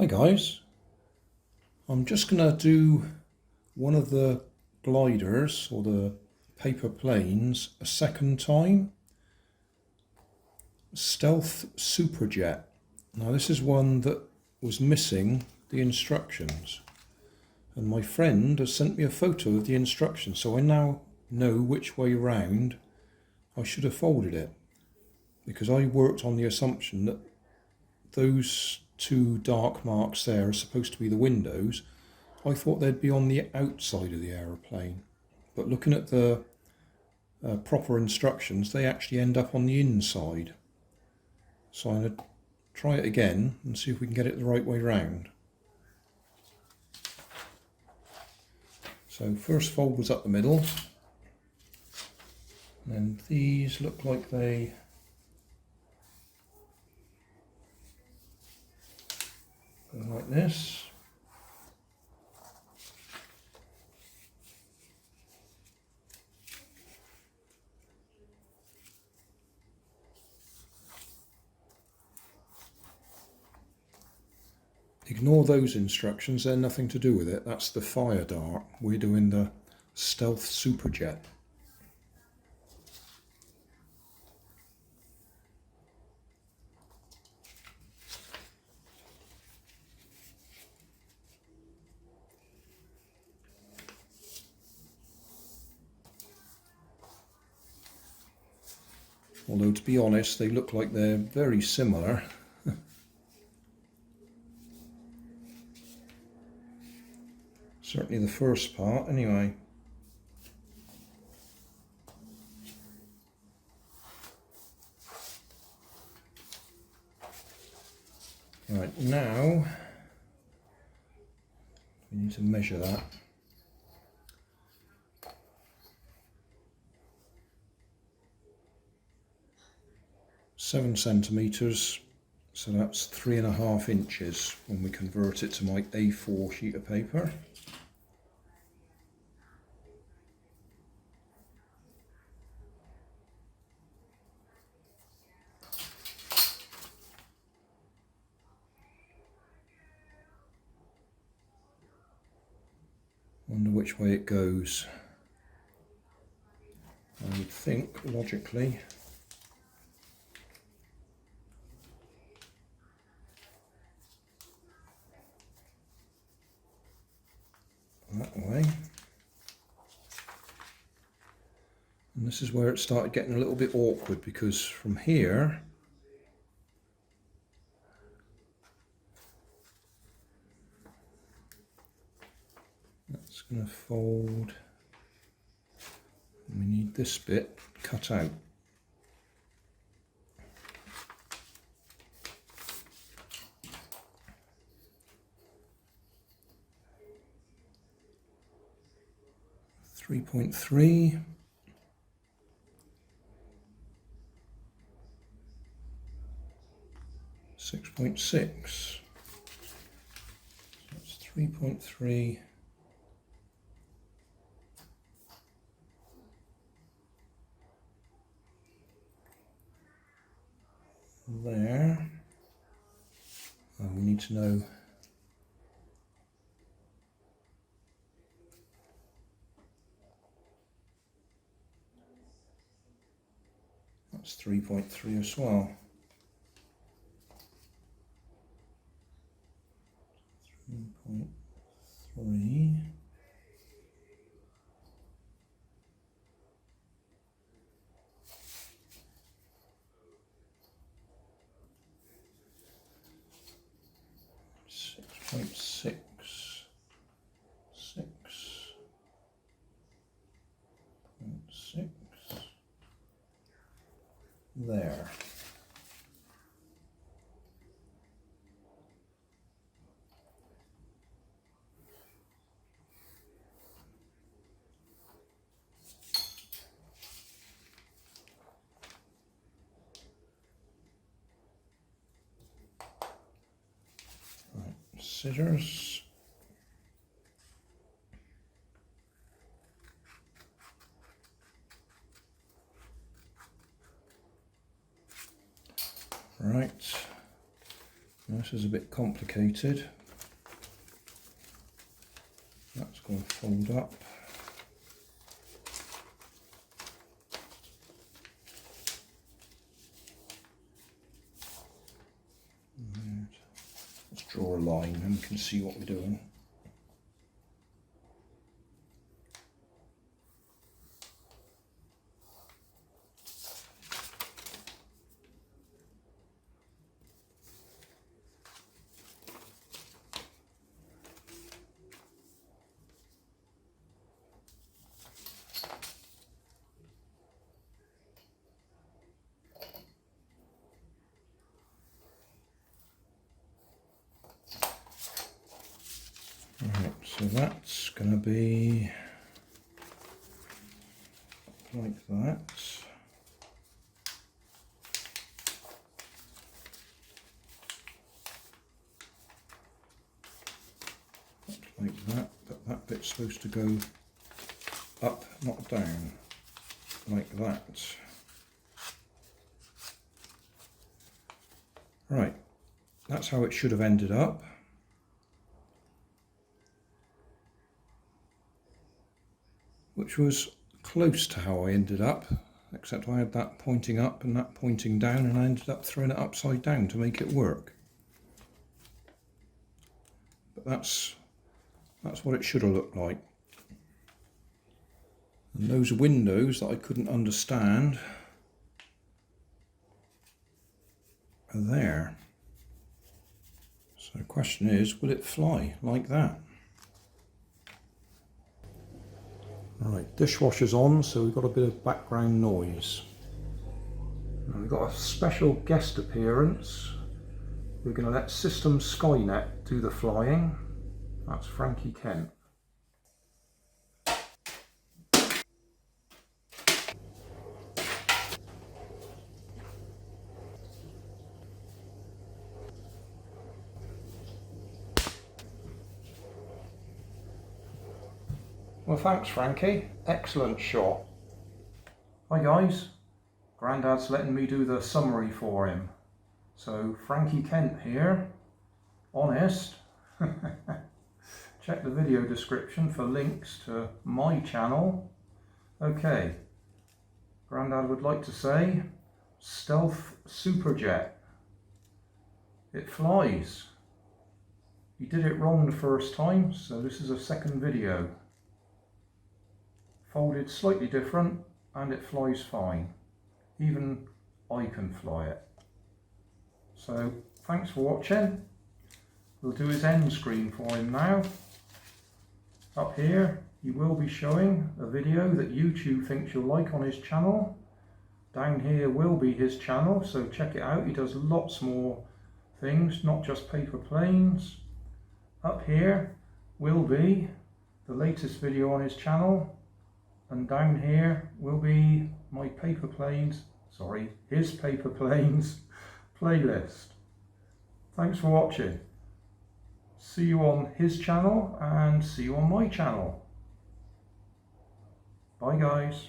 Hi guys, I'm just going to do one of the gliders or the paper planes a second time. Stealth Superjet. Now this is one that was missing the instructions, and my friend has sent me a photo of the instructions, so I now know which way round I should have folded it, because I worked on the assumption that those two dark marks there are supposed to be the windows. I thought they'd be on the outside of the aeroplane, but looking at the proper instructions, they actually end up on the inside. So I'm going to try it again and see if we can get it the right way round. So first fold was up the middle, and these look like they go like this. Ignore those instructions, they're nothing to do with it. That's the fire dart. We're doing the Stealth Superjet. Although, to be honest, they look like they're very similar. Certainly the first part, anyway. Right, now we need to measure that. Seven centimetres, so that's 3.5 inches when we convert it to my A4 sheet of paper. Wonder which way it goes. I would think, logically, that way. And this is where it started getting a little bit awkward, because from here that's going to fold, and we need this bit cut out. .3, 6.6. That's 3.3. There. And we need to know that's 3.3 as well. 3.3. .6, 6.6 there. Right, scissors. Right, This is a bit complicated. That's going to fold up. And let's draw a line and we can see what we're doing. Right, so that's going to be like that. Like that, but that bit's supposed to go up, not down, like that. Right, that's how it should have ended up. Which was close to how I ended up, except I had that pointing up and that pointing down, and I ended up throwing it upside down to make it work. But that's what it should have looked like. And those windows that I couldn't understand are there. So the question is, will it fly like that? Right, dishwasher's on, so we've got a bit of background noise. Now we've got a special guest appearance. We're going to let System Skynet do the flying. That's Frankie Kent. Well, thanks Frankie, excellent shot. Hi guys, Grandad's letting me do the summary for him. So Frankie Kent here, honest. Check the video description for links to my channel. Okay, Grandad would like to say, stealth superjet. It flies. He did it wrong the first time, so this is a second video. Folded slightly different and it flies fine. Even I can fly it. So thanks for watching. We'll do his end screen for him now. Up here he will be showing a video that YouTube thinks you'll like on his channel. Down here will be his channel, so check it out. He does lots more things, not just paper planes. Up here will be the latest video on his channel. And down here will be my paper planes, his paper planes playlist. Thanks for watching. See you on his channel and see you on my channel. Bye guys.